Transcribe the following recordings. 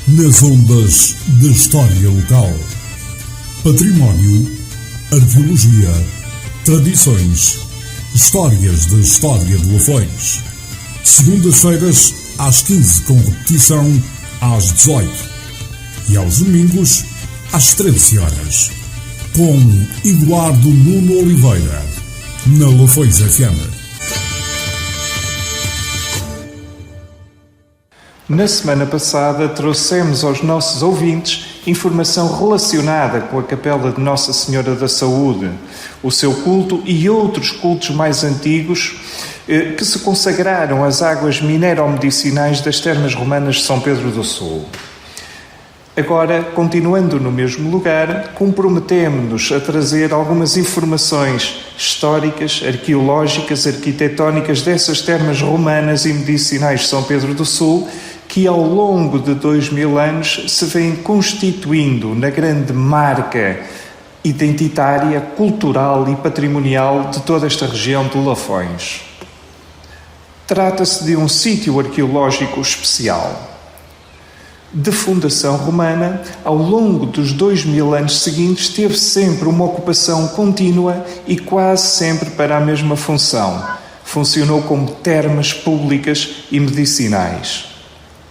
nas ondas da história local. Património, arqueologia, tradições, histórias da história de Lafões. Segundas-feiras às 15, com repetição às 18. E aos domingos às 13 horas. Com Eduardo Nuno Oliveira, na Lafões FM. Na semana passada trouxemos aos nossos ouvintes informação relacionada com a Capela de Nossa Senhora da Saúde, o seu culto e outros cultos mais antigos que se consagraram às águas minero-medicinais das termas romanas de São Pedro do Sul. Agora, continuando no mesmo lugar, comprometemo-nos a trazer algumas informações históricas, arqueológicas, arquitetónicas dessas termas romanas e medicinais de São Pedro do Sul, que ao longo de 2000 anos se vêm constituindo na grande marca identitária, cultural e patrimonial de toda esta região de Lafões. Trata-se de um sítio arqueológico especial. De fundação romana, ao longo dos 2000 anos seguintes, teve sempre uma ocupação contínua e quase sempre para a mesma função. Funcionou como termas públicas e medicinais.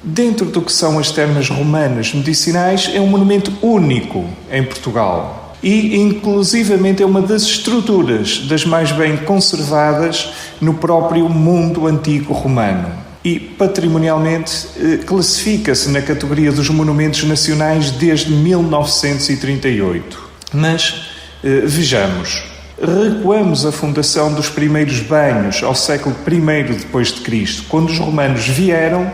Dentro do que são as termas romanas medicinais, é um monumento único em Portugal e, inclusivamente, é uma das estruturas das mais bem conservadas no próprio mundo antigo romano. E, patrimonialmente, classifica-se na categoria dos monumentos nacionais desde 1938. Mas, vejamos, recuamos a fundação dos primeiros banhos ao século I depois de Cristo, quando os romanos vieram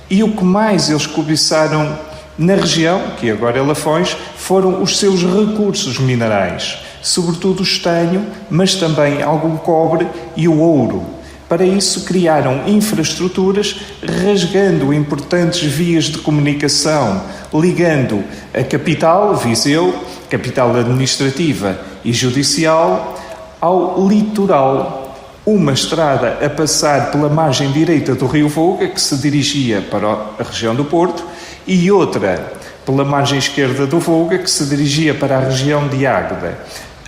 e o que mais eles cobiçaram na região, que agora é Lafões, foram os seus recursos minerais, sobretudo o estanho, mas também algum cobre e o ouro. Para isso criaram infraestruturas, rasgando importantes vias de comunicação, ligando a capital, Viseu, capital administrativa e judicial, ao litoral. Uma estrada a passar pela margem direita do rio Voga, que se dirigia para a região do Porto, e outra pela margem esquerda do Voga, que se dirigia para a região de Águeda.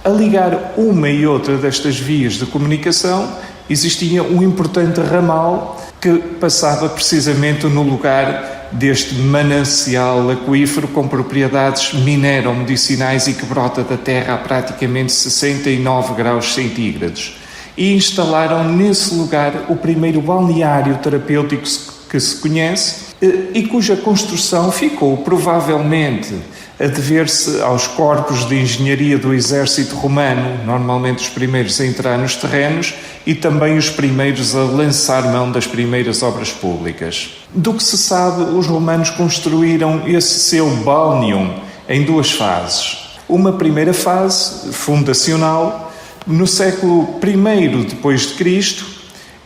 A ligar uma e outra destas vias de comunicação, existia um importante ramal que passava precisamente no lugar deste manancial aquífero com propriedades minero-medicinais e que brota da terra a praticamente 69 graus centígrados. E instalaram nesse lugar o primeiro balneário terapêutico que se conhece e cuja construção ficou provavelmente a dever-se aos corpos de engenharia do exército romano, normalmente os primeiros a entrar nos terrenos e também os primeiros a lançar mão das primeiras obras públicas. Do que se sabe, os romanos construíram esse seu balneum em duas fases. Uma primeira fase, fundacional, no século I depois de Cristo,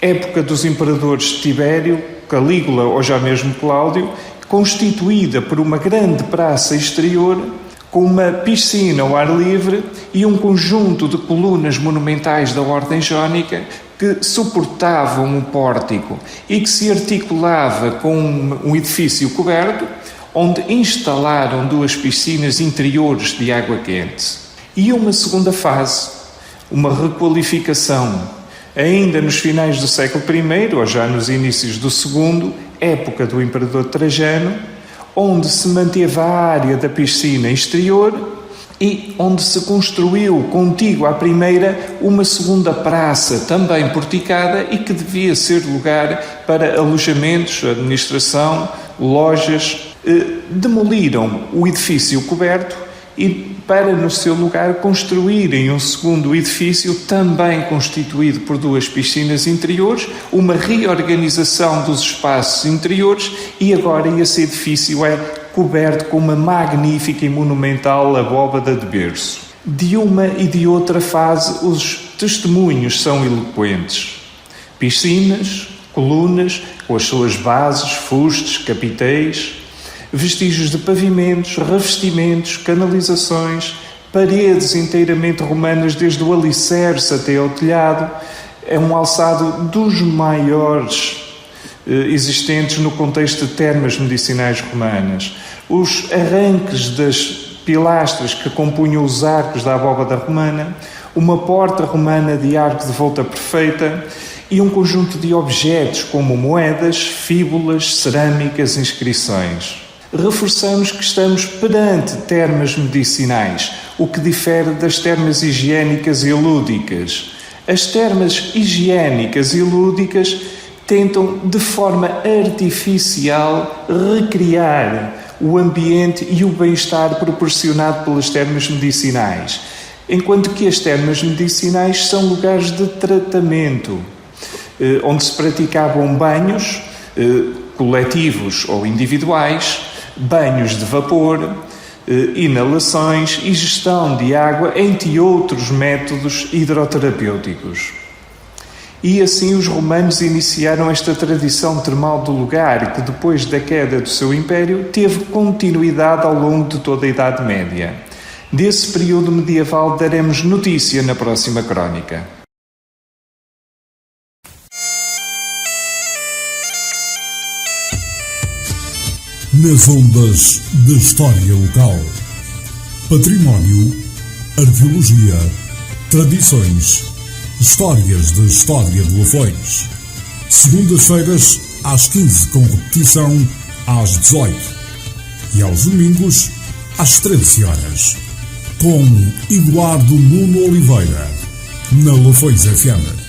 época dos imperadores Tibério, Calígula ou já mesmo Cláudio, constituída por uma grande praça exterior, com uma piscina ao ar livre e um conjunto de colunas monumentais da ordem jónica que suportavam um pórtico e que se articulava com um edifício coberto, onde instalaram duas piscinas interiores de água quente. E uma segunda fase, uma requalificação, ainda nos finais do século I, ou já nos inícios do segundo, época do imperador Trajano, onde se manteve a área da piscina exterior e onde se construiu, contígua à primeira, uma segunda praça, também porticada e que devia ser lugar para alojamentos, administração, lojas. Demoliram o edifício coberto e, para no seu lugar, construírem um segundo edifício, também constituído por duas piscinas interiores, uma reorganização dos espaços interiores e agora esse edifício é coberto com uma magnífica e monumental abóbada de berço. De uma e de outra fase, os testemunhos são eloquentes. Piscinas, colunas, com as suas bases, fustes, capitéis, vestígios de pavimentos, revestimentos, canalizações, paredes inteiramente romanas desde o alicerce até ao telhado. É um alçado dos maiores existentes no contexto de termas medicinais romanas, os arranques das pilastras que compunham os arcos da abóbada romana, uma porta romana de arco de volta perfeita e um conjunto de objetos como moedas, fíbulas, cerâmicas, inscrições. Reforçamos que estamos perante termas medicinais, o que difere das termas higiênicas e lúdicas. As termas higiênicas e lúdicas tentam, de forma artificial, recriar o ambiente e o bem-estar proporcionado pelas termas medicinais, enquanto que as termas medicinais são lugares de tratamento, onde se praticavam banhos coletivos ou individuais, banhos de vapor, inalações e gestão de água, entre outros métodos hidroterapêuticos. E assim os romanos iniciaram esta tradição termal do lugar, que depois da queda do seu império teve continuidade ao longo de toda a Idade Média. Desse período medieval daremos notícia na próxima crónica. Nas ondas da história local. Património, arqueologia, tradições, histórias da história de Lafões. Segundas-feiras às 15, com repetição às 18. E aos domingos às 13 horas. Com Eduardo Nuno Oliveira, na Lafões FM.